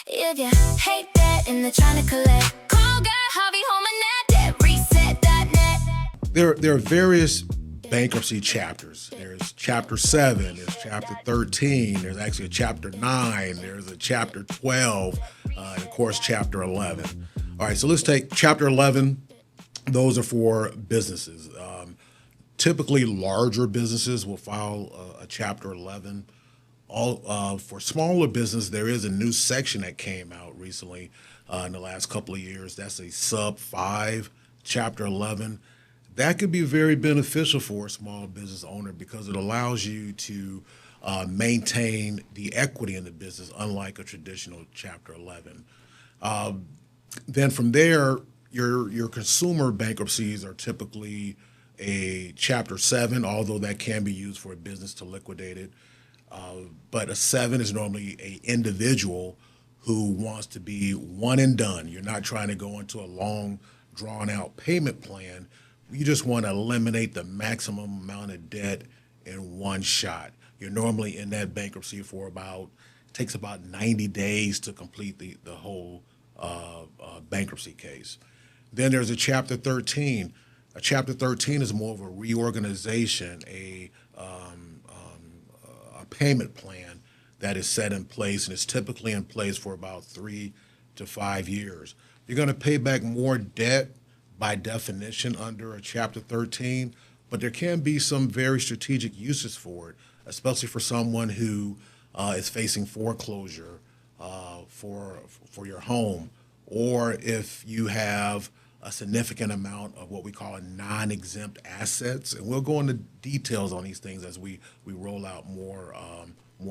If you hate that and they're trying to collect, call Guy Harvey Home and debtreset.net. There are various bankruptcy chapters. There's chapter 7, there's chapter 13, there's actually a chapter 9, there's a chapter 12, and of course chapter 11. All right, so let's take chapter 11. Those are for businesses. Typically larger businesses will file a chapter 11. For smaller business, there is a new section that came out recently in the last couple of years. That's a sub 5 chapter 11. That could be very beneficial for a small business owner because it allows you to maintain the equity in the business, unlike a traditional chapter 11. Then from there, your consumer bankruptcies are typically a chapter 7, although that can be used for a business to liquidate it. But a 7 is normally an individual who wants to be one and done. You're not trying to go into a long, drawn-out payment plan. You just want to eliminate the maximum amount of debt in one shot. You're normally in that bankruptcy for takes about 90 days to complete the whole bankruptcy case. Then there's a Chapter 13. A Chapter 13 is more of a reorganization, a payment plan that is set in place and is typically in place for about 3 to 5 years. You're going to pay back more debt by definition under a Chapter 13, but there can be some very strategic uses for it, especially for someone who is facing foreclosure for your home, or if you have a significant amount of what we call non-exempt assets. And we'll go into details on these things as we roll out more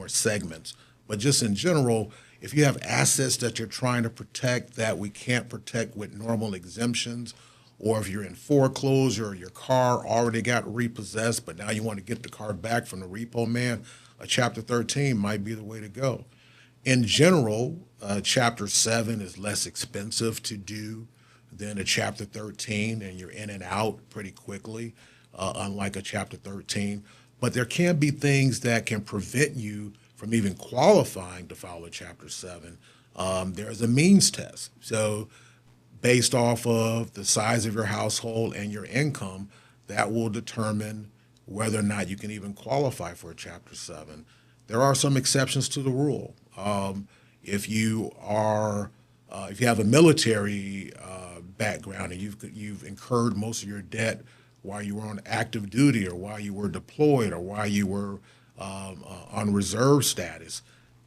segments. But just in general, if you have assets that you're trying to protect that we can't protect with normal exemptions, or if you're in foreclosure or your car already got repossessed, but now you want to get the car back from the repo man, a Chapter 13 might be the way to go. In general, Chapter 7 is less expensive to do than a Chapter 13, and you're in and out pretty quickly, unlike a Chapter 13. But there can be things that can prevent you from even qualifying to file a Chapter 7. There's a means test. So based off of the size of your household and your income, that will determine whether or not you can even qualify for a Chapter 7. There are some exceptions to the rule. If you have a military background and you've incurred most of your debt while you were on active duty or while you were deployed or while you were on reserve status,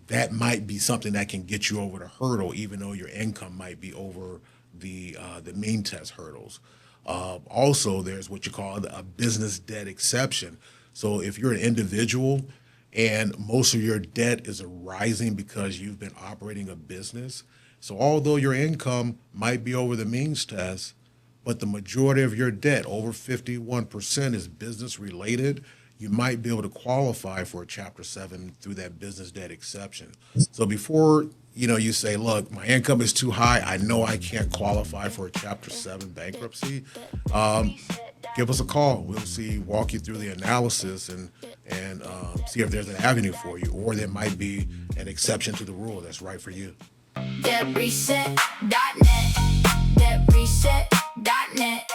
that might be something that can get you over the hurdle, even though your income might be over the mean test hurdles. Also, there's what you call a business debt exception. So if you're an individual and most of your debt is arising because you've been operating a business, so although your income might be over the means test, but the majority of your debt, over 51%, is business related, you might be able to qualify for a Chapter 7 through that business debt exception. So before you say, look, my income is too high, I know I can't qualify for a Chapter 7 bankruptcy, give us a call. We'll walk you through the analysis and see if there's an avenue for you, or there might be an exception to the rule that's right for you. Debtreset.net. Debtreset.net.